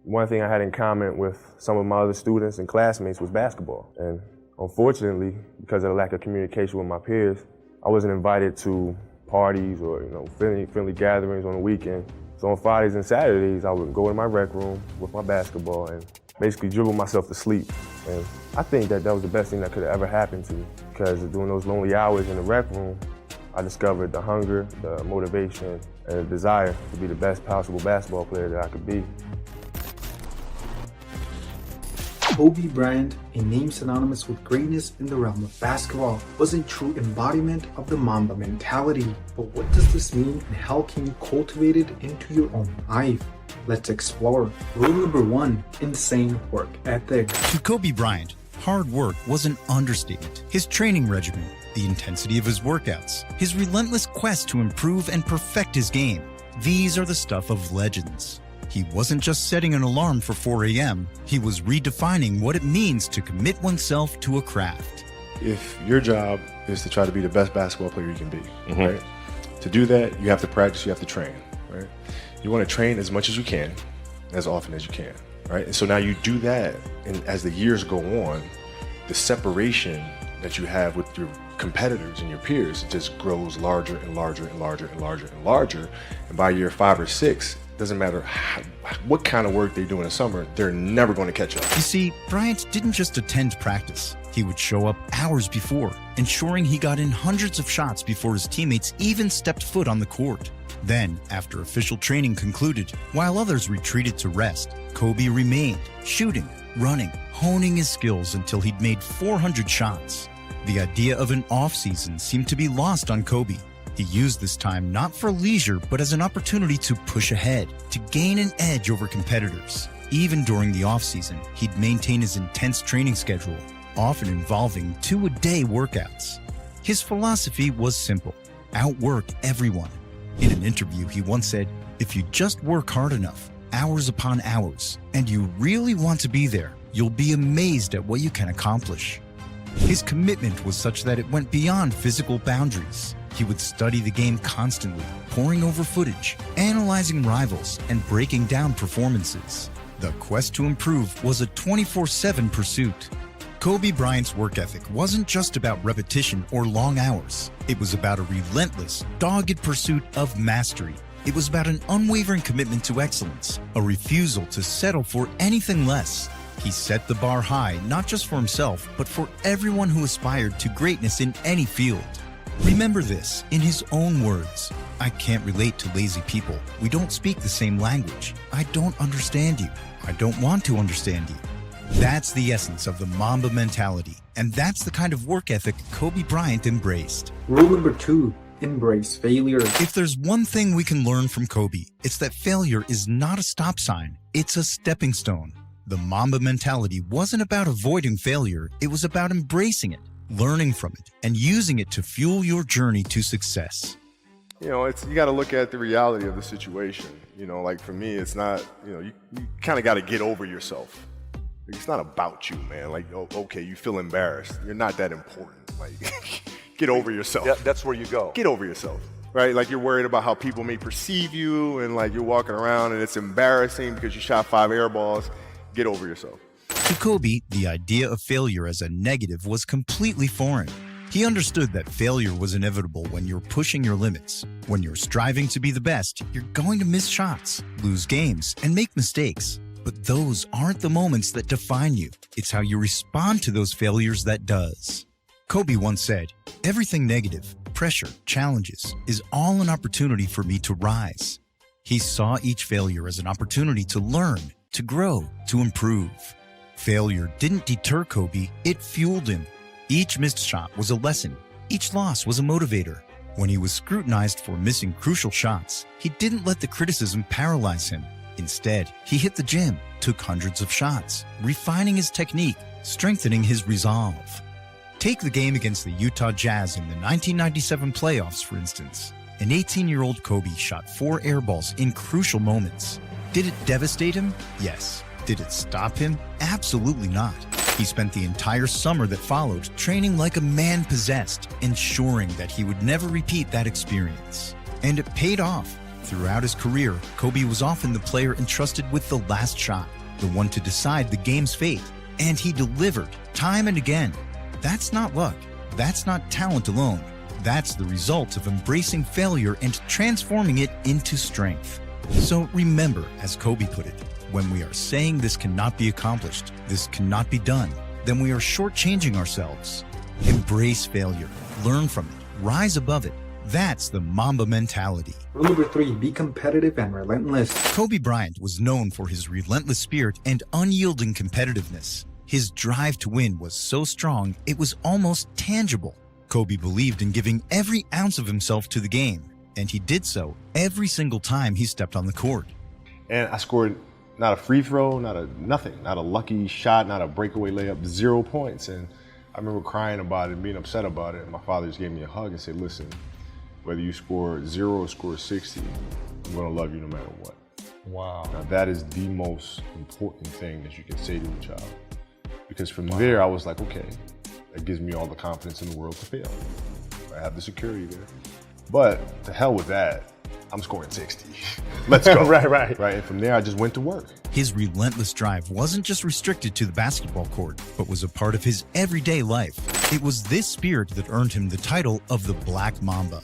One thing I had in common with some of my other students and classmates was basketball. And unfortunately, because of the lack of communication with my peers, I wasn't invited to parties or friendly gatherings on the weekend. So on Fridays and Saturdays, I would go in my rec room with my basketball and basically dribble myself to sleep. And I think that was the best thing that could have ever happened to me, because during those lonely hours in the rec room, I discovered the hunger, the motivation, and the desire to be the best possible basketball player that I could be. Kobe Bryant, a name synonymous with greatness in the realm of basketball, was a true embodiment of the Mamba mentality. But what does this mean, and how can you cultivate it into your own life? Let's explore. Rule number 1, insane work ethic. To Kobe Bryant, hard work was an understatement. His training regimen, the intensity of his workouts, his relentless quest to improve and perfect his game, these are the stuff of legends. He wasn't just setting an alarm for 4 a.m., he was redefining what it means to commit oneself to a craft. If your job is to try to be the best basketball player you can be, right? To do that, you have to practice, you have to train, right? You want to train as much as you can, as often as you can, right? And so now you do that, and as the years go on, the separation that you have with your competitors and your peers just grows larger and larger and larger and larger and larger. And by year 5 or 6, doesn't matter what kind of work they do in the summer, they're never going to catch up. You see, Bryant didn't just attend practice. He would show up hours before, ensuring he got in hundreds of shots before his teammates even stepped foot on the court. Then, after official training concluded, while others retreated to rest, Kobe remained, shooting, running, honing his skills until he'd made 400 shots. The idea of an off-season seemed to be lost on Kobe. He used this time not for leisure, but as an opportunity to push ahead, to gain an edge over competitors. Even during the off-season, he'd maintain his intense training schedule, often involving 2-a-day workouts. His philosophy was simple: outwork everyone. In an interview, he once said, "If you just work hard enough, hours upon hours, and you really want to be there, you'll be amazed at what you can accomplish." His commitment was such that it went beyond physical boundaries. He would study the game constantly, poring over footage, analyzing rivals, and breaking down performances. The quest to improve was a 24/7 pursuit. Kobe Bryant's work ethic wasn't just about repetition or long hours. It was about a relentless, dogged pursuit of mastery. It was about an unwavering commitment to excellence, a refusal to settle for anything less. He set the bar high, not just for himself, but for everyone who aspired to greatness in any field. Remember this, in his own words: "I can't relate to lazy people. We don't speak the same language. I don't understand you. I don't want to understand you." That's the essence of the Mamba mentality, and that's the kind of work ethic Kobe Bryant embraced. Rule number 2, embrace failure. If there's one thing we can learn from Kobe, it's that failure is not a stop sign, it's a stepping stone. The Mamba mentality wasn't about avoiding failure, it was about embracing it, learning from it, and using it to fuel your journey to success. You got to look at the reality of the situation. Like for me, it's not, you kind of got to get over yourself. It's not about you, man. Like, okay, you feel embarrassed. You're not that important. Like, get over yourself. Yeah, that's where you go. Get over yourself, right? Like you're worried about how people may perceive you, and like you're walking around and it's embarrassing because you shot 5 air balls. Get over yourself. To Kobe, the idea of failure as a negative was completely foreign. He understood that failure was inevitable when you're pushing your limits. When you're striving to be the best, you're going to miss shots, lose games, and make mistakes. But those aren't the moments that define you. It's how you respond to those failures that does. Kobe once said, "Everything negative, pressure, challenges, is all an opportunity for me to rise." He saw each failure as an opportunity to learn, to grow, to improve. Failure didn't deter Kobe, it fueled him. Each missed shot was a lesson. Each loss was a motivator. When he was scrutinized for missing crucial shots, he didn't let the criticism paralyze him. Instead, he hit the gym, took hundreds of shots, refining his technique, strengthening his resolve. Take the game against the Utah Jazz in the 1997 playoffs, for instance. An 18-year-old Kobe shot 4 air balls in crucial moments. Did it devastate him? Yes. Did it stop him? Absolutely not. He spent the entire summer that followed training like a man possessed, ensuring that he would never repeat that experience. And it paid off. Throughout his career, Kobe was often the player entrusted with the last shot, the one to decide the game's fate. And he delivered, time and again. That's not luck. That's not talent alone. That's the result of embracing failure and transforming it into strength. So remember, as Kobe put it, when we are saying this cannot be accomplished, this cannot be done, then we are shortchanging ourselves. Embrace failure, learn from it, rise above it. That's the Mamba mentality. Rule number 3, be competitive and relentless. Kobe Bryant was known for his relentless spirit and unyielding competitiveness. His drive to win was so strong, it was almost tangible. Kobe believed in giving every ounce of himself to the game, and he did so every single time he stepped on the court. And I scored not a free throw, not a lucky shot, not a breakaway layup, 0 points. And I remember crying about it and being upset about it. And my father just gave me a hug and said, listen, whether you score 0 or score 60, I'm gonna love you no matter what. Wow. Now that is the most important thing that you can say to a child. Because from there, I was like, okay, that gives me all the confidence in the world to fail. I have the security there. But to hell with that, I'm scoring 60. Let's go. Right. And from there, I just went to work. His relentless drive wasn't just restricted to the basketball court, but was a part of his everyday life. It was this spirit that earned him the title of the Black Mamba.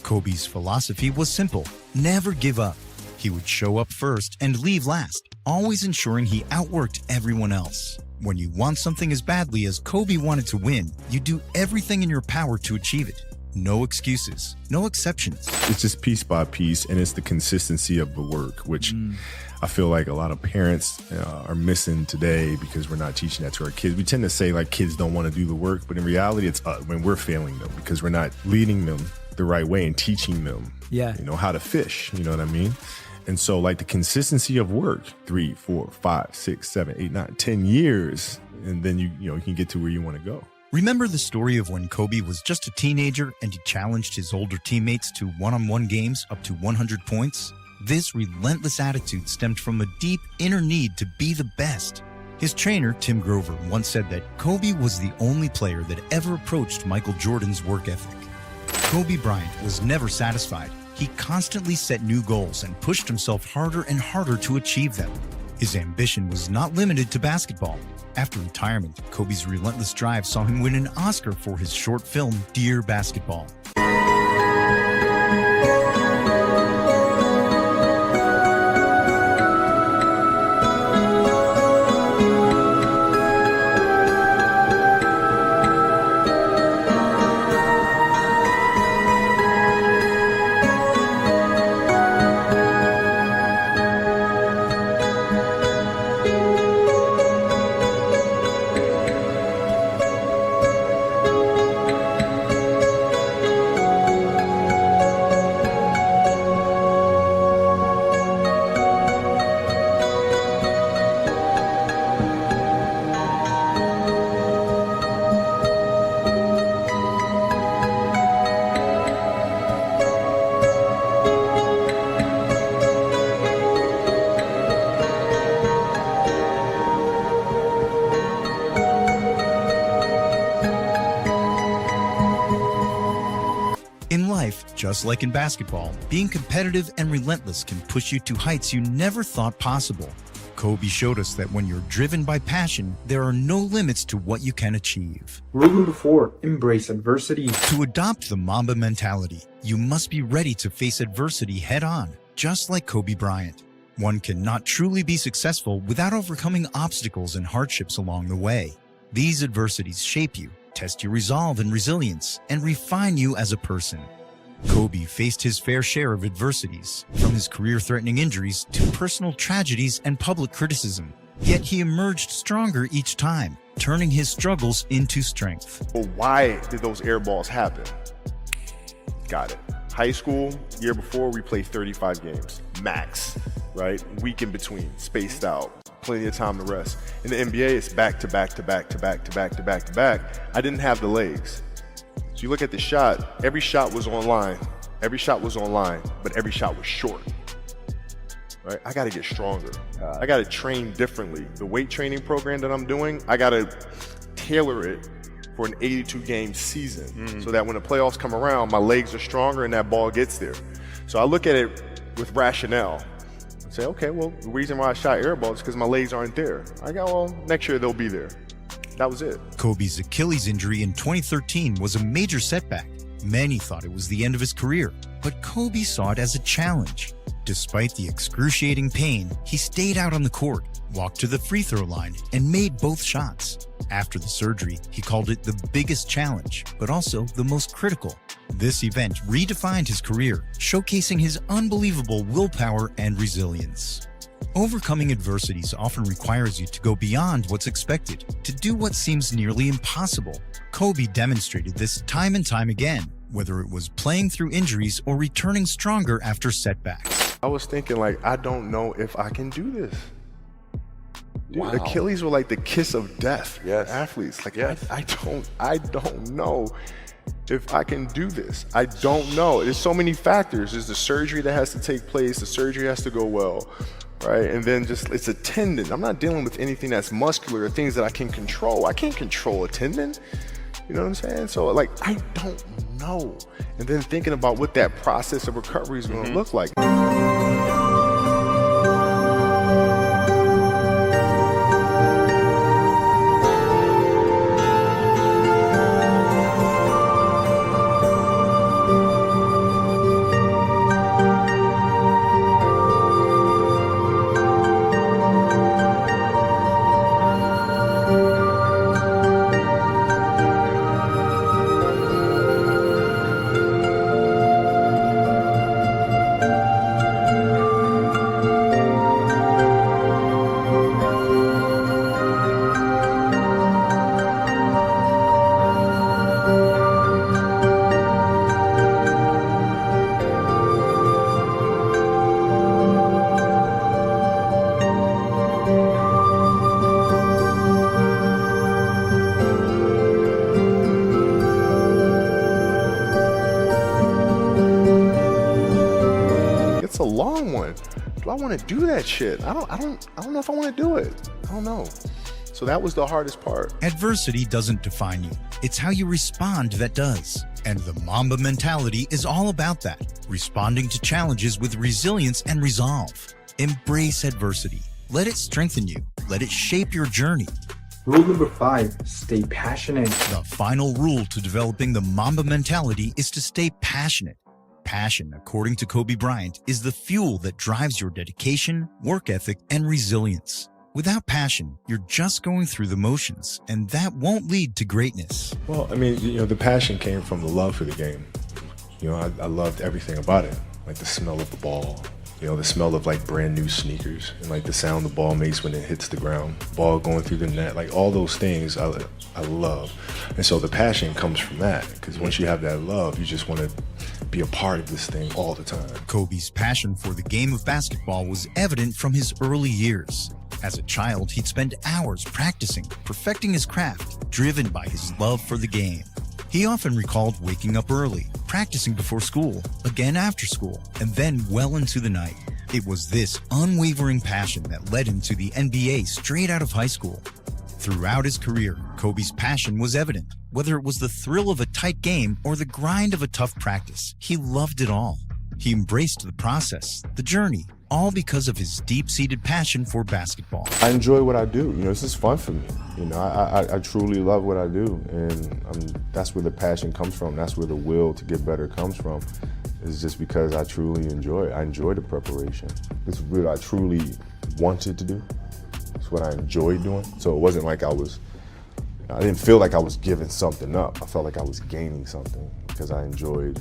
Kobe's philosophy was simple: never give up. He would show up first and leave last, always ensuring he outworked everyone else. When you want something as badly as Kobe wanted to win, you do everything in your power to achieve it. No excuses, no exceptions. It's just piece by piece, and it's the consistency of the work, which I feel like a lot of parents are missing today because we're not teaching that to our kids. We tend to say like kids don't want to do the work, but in reality, it's when we're failing them because we're not leading them the right way and teaching them, how to fish. You know what I mean? And so like the consistency of work, 3, 4, 5, 6, 7, 8, 9, 10 years, and then you can get to where you want to go. Remember the story of when Kobe was just a teenager and he challenged his older teammates to one-on-one games up to 100 points? This relentless attitude stemmed from a deep inner need to be the best. His trainer, Tim Grover, once said that Kobe was the only player that ever approached Michael Jordan's work ethic. Kobe Bryant was never satisfied. He constantly set new goals and pushed himself harder and harder to achieve them. His ambition was not limited to basketball. After retirement, Kobe's relentless drive saw him win an Oscar for his short film, Dear Basketball. In life, just like in basketball, being competitive and relentless can push you to heights you never thought possible. Kobe showed us that when you're driven by passion, there are no limits to what you can achieve. Rule number 4, embrace adversity. To adopt the Mamba mentality, you must be ready to face adversity head on, just like Kobe Bryant. One cannot truly be successful without overcoming obstacles and hardships along the way. These adversities shape you, test your resolve and resilience, and refine you as a person. Kobe faced his fair share of adversities, from his career-threatening injuries to personal tragedies and public criticism. Yet he emerged stronger each time, turning his struggles into strength. Well, why did those air balls happen? Got it. High school, year before, we played 35 games, max, right? Week in between, spaced out, plenty of time to rest. In the NBA, it's back to back to back to back to back to back to back. I didn't have the legs. So you look at the shot, every shot was online, but every shot was short, right? I gotta get stronger. I gotta train differently. The weight training program that I'm doing, I gotta tailor it for an 82-game season so that when the playoffs come around, my legs are stronger and that ball gets there. So I look at it with rationale. Say, okay, well, the reason why I shot air balls is because my legs aren't there. I go, well, next year they'll be there. That was it. Kobe's Achilles injury in 2013 was a major setback. Many thought it was the end of his career, but Kobe saw it as a challenge. Despite the excruciating pain, he stayed out on the court, walked to the free throw line, and made both shots. After the surgery, he called it the biggest challenge, but also the most critical. This event redefined his career, showcasing his unbelievable willpower and resilience. Overcoming adversities often requires you to go beyond what's expected, to do what seems nearly impossible. Kobe demonstrated this time and time again, whether it was playing through injuries or returning stronger after setbacks. I was thinking, like, I don't know if I can do this. Dude, Wow. Achilles were like the kiss of death for Yes. athletes. Like, Yes. I don't know if I can do this. I don't know. There's so many factors. There's the surgery that has to take place. The surgery has to go well, right? And then just, it's a tendon. I'm not dealing with anything that's muscular or things that I can control. I can't control a tendon. You know what I'm saying? So, like, I don't know. And then thinking about what that process of recovery is going to look like. It's a long one. Do I want to do that shit? I don't know if I want to do it. I don't know. So that was the hardest part. Adversity doesn't define you. It's how you respond that does. And the Mamba mentality is all about that. Responding to challenges with resilience and resolve. Embrace adversity. Let it strengthen you. Let it shape your journey. Rule number 5, stay passionate. The final rule to developing the Mamba mentality is to stay passionate. Passion, according to Kobe Bryant, is the fuel that drives your dedication, work ethic, and resilience. Without passion, you're just going through the motions, and that won't lead to greatness. Well, I mean, you know, the passion came from the love for the game. You know, I loved everything about it, like the smell of the ball, you know, the smell of like brand new sneakers, and like the sound the ball makes when it hits the ground, ball going through the net, like all those things I love. And so the passion comes from that, because once you have that love, you just want to be a part of this thing all the time. Kobe's passion for the game of basketball was evident from his early years. As a child, he'd spend hours practicing, perfecting his craft, driven by his love for the game. He often recalled waking up early, practicing before school, again after school, and then well into the night. It was this unwavering passion that led him to the NBA straight out of high school. Throughout his career, Kobe's passion was evident. Whether it was the thrill of a tight game or the grind of a tough practice, he loved it all. He embraced the process, the journey, all because of his deep-seated passion for basketball. I enjoy what I do. You know, this is fun for me. You know, I truly love what I do, and that's where the passion comes from. That's where the will to get better comes from. It's just because I truly enjoy it. I enjoy the preparation. It's what I truly wanted to do. It's what I enjoyed doing. So it wasn't like I didn't feel like I was giving something up. I felt like I was gaining something because I enjoyed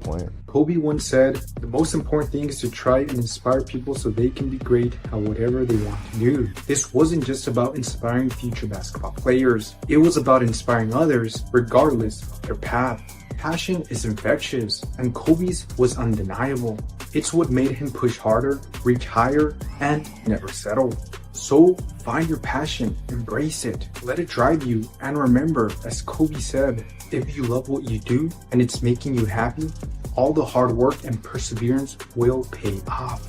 playing. Kobe once said, the most important thing is to try and inspire people so they can be great at whatever they want to do. This wasn't just about inspiring future basketball players. It was about inspiring others regardless of their path. Passion is infectious, and Kobe's was undeniable. It's what made him push harder, reach higher, and never settle. So find your passion, embrace it, let it drive you, and remember, as Kobe said, if you love what you do and it's making you happy, all the hard work and perseverance will pay off.